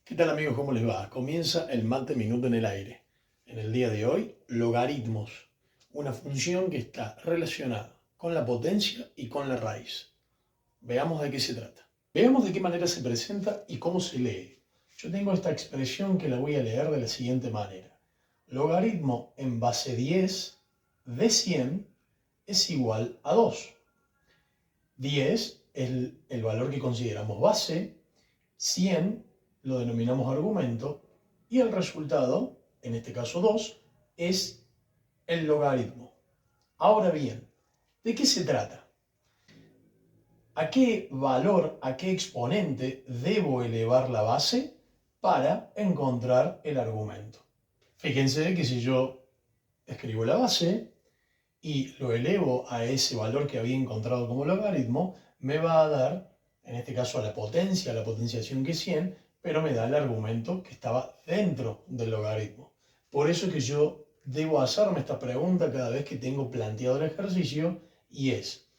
¿Qué tal amigos? ¿Cómo les va? Comienza el Mate Minuto en el aire. En el día de hoy, logaritmos, una función que está relacionada con la potencia y con la raíz. Veamos de qué se trata. Veamos de qué manera se presenta y cómo se lee. Yo tengo esta expresión que la voy a leer de la siguiente manera. Logaritmo en base 10 de 100 es igual a 2. 10 es el valor que consideramos base, 100 lo denominamos argumento y el resultado, en este caso 2, es el logaritmo. Ahora bien, ¿de qué se trata? ¿A qué valor, a qué exponente debo elevar la base para encontrar el argumento? Fíjense que si yo escribo la base y lo elevo a ese valor que había encontrado como logaritmo, me va a dar, en este caso a la potencia, la potenciación que es 100, pero me da el argumento que estaba dentro del logaritmo. Por eso es que yo debo hacerme esta pregunta cada vez que tengo planteado el ejercicio y es,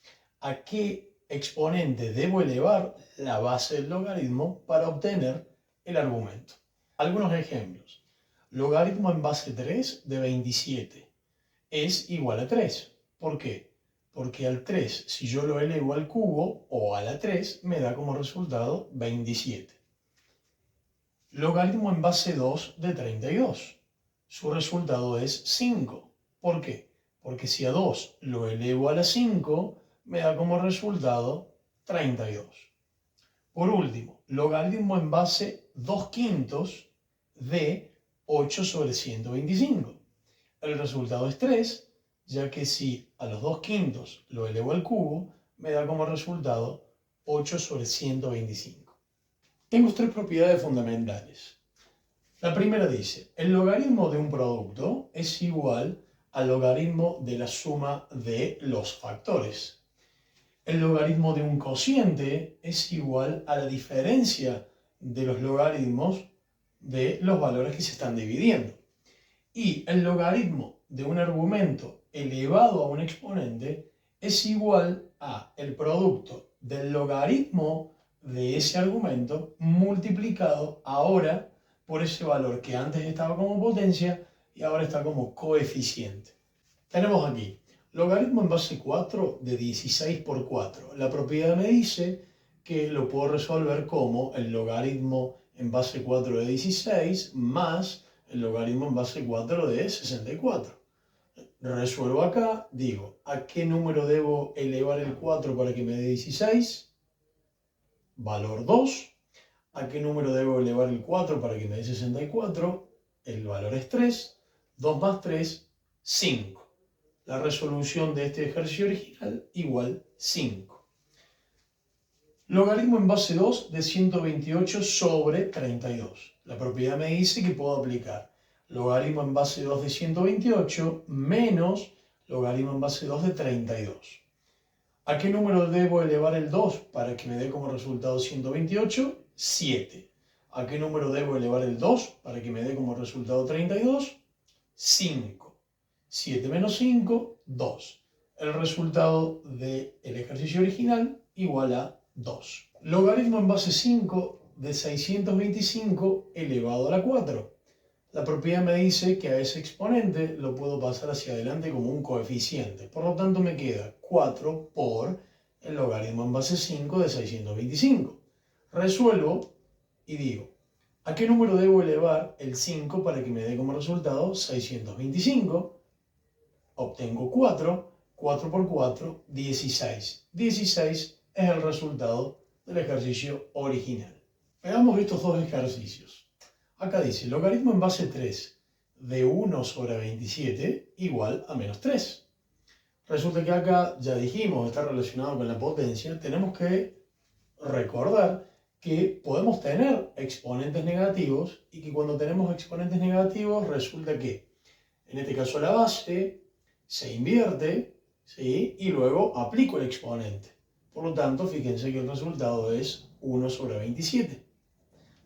¿a qué exponente debo elevar la base del logaritmo para obtener el argumento? Algunos ejemplos. Logaritmo en base 3 de 27 es igual a 3. ¿Por qué? Porque al 3, si yo lo elevo al cubo o a la 3, me da como resultado 27. Logaritmo en base 2 de 32. Su resultado es 5. ¿Por qué? Porque si a 2 lo elevo a la 5, me da como resultado 32. Por último, logaritmo en base 2 quintos de 8 sobre 125. El resultado es 3, ya que si a los 2 quintos lo elevo al cubo, me da como resultado 8 sobre 125. Tengo tres propiedades fundamentales. La primera dice, el logaritmo de un producto es igual al logaritmo de la suma de los factores. El logaritmo de un cociente es igual a la diferencia de los logaritmos de los valores que se están dividiendo. Y el logaritmo de un argumento elevado a un exponente es igual a el producto del logaritmo de ese argumento multiplicado ahora por ese valor que antes estaba como potencia y ahora está como coeficiente. Tenemos aquí logaritmo en base 4 de 16 por 4. La propiedad me dice que lo puedo resolver como el logaritmo en base 4 de 16 más el logaritmo en base 4 de 64. Resuelvo acá, digo, ¿a qué número debo elevar el 4 para que me dé 16? Valor 2. ¿A qué número debo elevar el 4 para que me dé 64? El valor es 3. 2 más 3, 5. La resolución de este ejercicio original igual 5. Logaritmo en base 2 de 128 sobre 32. La propiedad me dice que puedo aplicar logaritmo en base 2 de 128 menos logaritmo en base 2 de 32. ¿A qué número debo elevar el 2 para que me dé como resultado 128? 7. ¿A qué número debo elevar el 2 para que me dé como resultado 32? 5. 7 menos 5, 2. El resultado del ejercicio original igual a 2. Logaritmo en base 5 de 625 elevado a la 4. La propiedad me dice que a ese exponente lo puedo pasar hacia adelante como un coeficiente. Por lo tanto me queda 4 por el logaritmo en base 5 de 625. Resuelvo y digo, ¿a qué número debo elevar el 5 para que me dé como resultado 625? Obtengo 4. 4 por 4, 16. 16 es el resultado del ejercicio original. Veamos estos dos ejercicios. Acá dice, logaritmo en base 3 de 1 sobre 27 igual a menos 3. Resulta que acá, ya dijimos, está relacionado con la potencia. Tenemos que recordar que podemos tener exponentes negativos y que cuando tenemos exponentes negativos resulta que, en este caso la base, se invierte, ¿sí? Y luego aplico el exponente. Por lo tanto, fíjense que el resultado es 1 sobre 27.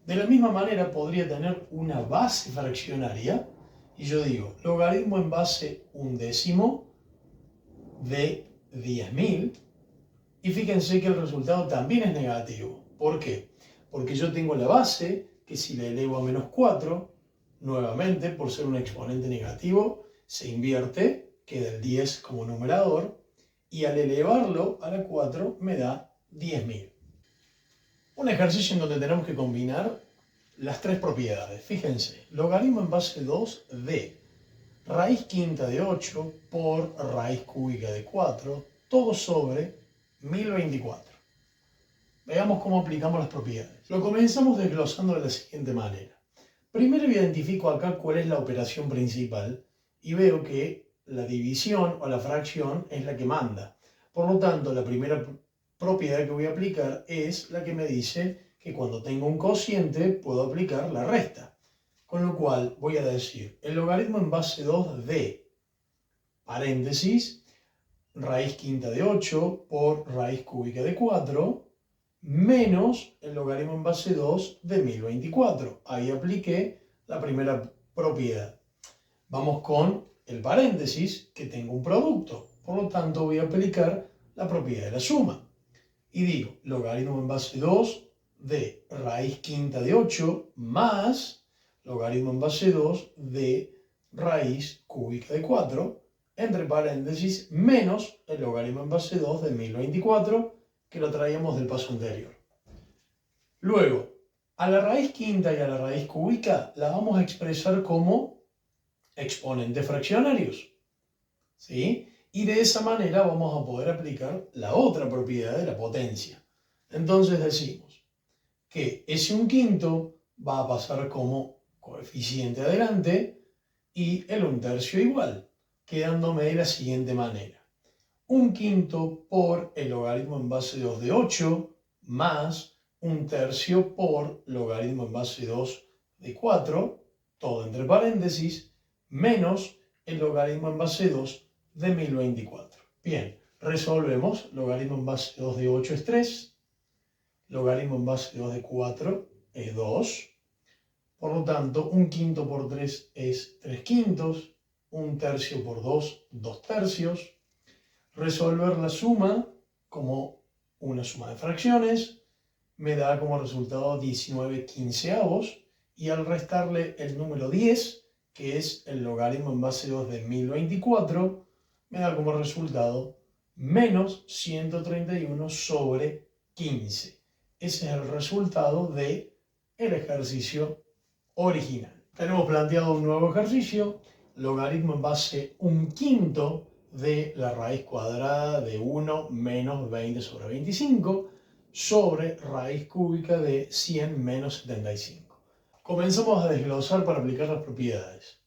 De la misma manera podría tener una base fraccionaria y yo digo logaritmo en base 1/10 de 10.000 y fíjense que el resultado también es negativo. ¿Por qué? Porque yo tengo la base que si le elevo a menos 4, nuevamente, por ser un exponente negativo, se invierte, queda el 10 como numerador, y al elevarlo a la 4 me da 10.000. Un ejercicio en donde tenemos que combinar las tres propiedades. Fíjense, logaritmo en base 2 de raíz quinta de 8 por raíz cúbica de 4, todo sobre 1024. Veamos cómo aplicamos las propiedades. Lo comenzamos desglosando de la siguiente manera. Primero identifico acá cuál es la operación principal y veo que la división o la fracción es la que manda. Por lo tanto, la primera propiedad que voy a aplicar es la que me dice que cuando tengo un cociente puedo aplicar la resta. Con lo cual voy a decir el logaritmo en base 2 de, paréntesis, raíz quinta de 8 por raíz cúbica de 4, menos el logaritmo en base 2 de 1024. Ahí apliqué la primera propiedad. Vamos con el paréntesis, que tengo un producto. Por lo tanto, voy a aplicar la propiedad de la suma. Y digo, logaritmo en base 2 de raíz quinta de 8 más logaritmo en base 2 de raíz cúbica de 4, entre paréntesis, menos el logaritmo en base 2 de 1024, que lo traíamos del paso anterior. Luego, a la raíz quinta y a la raíz cúbica la vamos a expresar como exponentes fraccionarios, ¿sí? Y de esa manera vamos a poder aplicar la otra propiedad de la potencia. Entonces decimos que ese 1/5 va a pasar como coeficiente adelante y el 1/3 igual, quedándome de la siguiente manera. 1/5 por el logaritmo en base 2 de 8 más 1/3 por logaritmo en base 2 de 4, todo entre paréntesis, menos el logaritmo en base 2 de 1024. Bien, resolvemos. Logaritmo en base 2 de 8 es 3, logaritmo en base 2 de 4 es 2, por lo tanto 1/5 por 3 es 3/5, 1/3 por 2, 2/3. Resolver la suma como una suma de fracciones me da como resultado 19/15 y al restarle el número 10, que es el logaritmo en base 2 de 1024, me da como resultado menos 131 sobre 15. Ese es el resultado del ejercicio original. Tenemos planteado un nuevo ejercicio, logaritmo en base 1/5 de la raíz cuadrada de 1 menos 20 sobre 25 sobre raíz cúbica de 100 menos 75. Comenzamos a desglosar para aplicar las propiedades.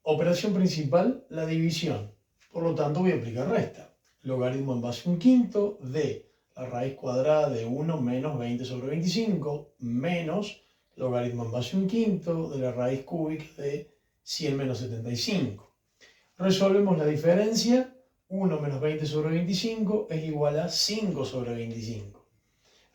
Operación principal, la división. Por lo tanto, voy a aplicar resta. Logaritmo en base 1/5 de la raíz cuadrada de 1 menos 20 sobre 25 menos logaritmo en base 1/5 de la raíz cúbica de 100 menos 75. Resolvemos la diferencia. 1 menos 20 sobre 25 es igual a 5 sobre 25.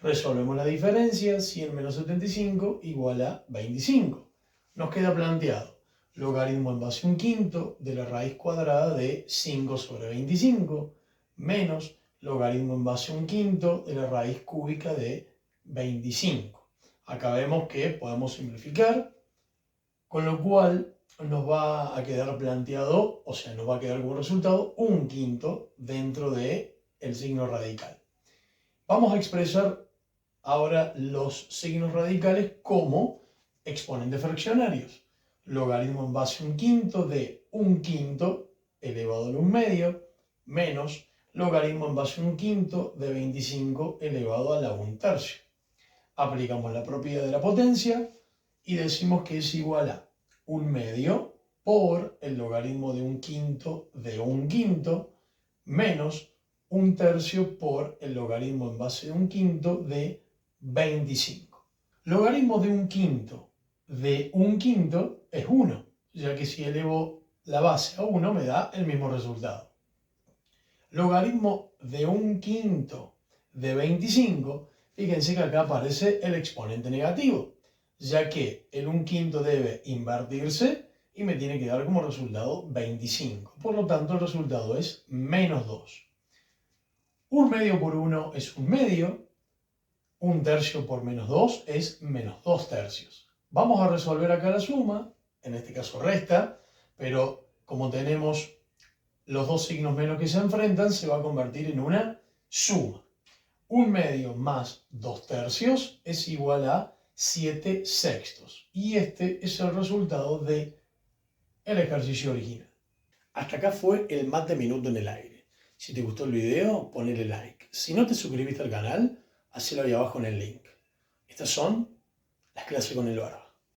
Resolvemos la diferencia. 100 menos 75 igual a 25. Nos queda planteado logaritmo en base 1/5 de la raíz cuadrada de 5 sobre 25 menos logaritmo en base 1/5 de la raíz cúbica de 25. Acá vemos que podemos simplificar, con lo cual nos va a quedar planteado, o sea, nos va a quedar como resultado 1/5 dentro del signo radical. Vamos a expresar ahora los signos radicales como exponentes fraccionarios. Logaritmo en base 1/5 de 1/5 elevado al 1/2 menos logaritmo en base 1/5 de 25 elevado a la 1/3. Aplicamos la propiedad de la potencia y decimos que es igual a 1/2 por el logaritmo de 1/5 de 1/5 menos 1/3 por el logaritmo en base de 1/5 de 25. Logaritmo de 1/5 de 1/5 es 1, ya que si elevo la base a 1 me da el mismo resultado. Logaritmo de 1/5 de 25, fíjense que acá aparece el exponente negativo, ya que el 1/5 debe invertirse y me tiene que dar como resultado 25. Por lo tanto, el resultado es menos 2. 1/2 por 1 es 1/2. 1 tercio por menos 2 es menos 2 tercios. Vamos a resolver acá la suma, en este caso resta, pero como tenemos los dos signos menos que se enfrentan, se va a convertir en una suma. 1 medio más 2 tercios es igual a 7 sextos. Y este es el resultado del ejercicio original. Hasta acá fue el Mate Minuto en el aire. Si te gustó el video, ponle like. Si no te suscribiste al canal, hacelo ahí abajo en el link. Estas son las clases con el barba.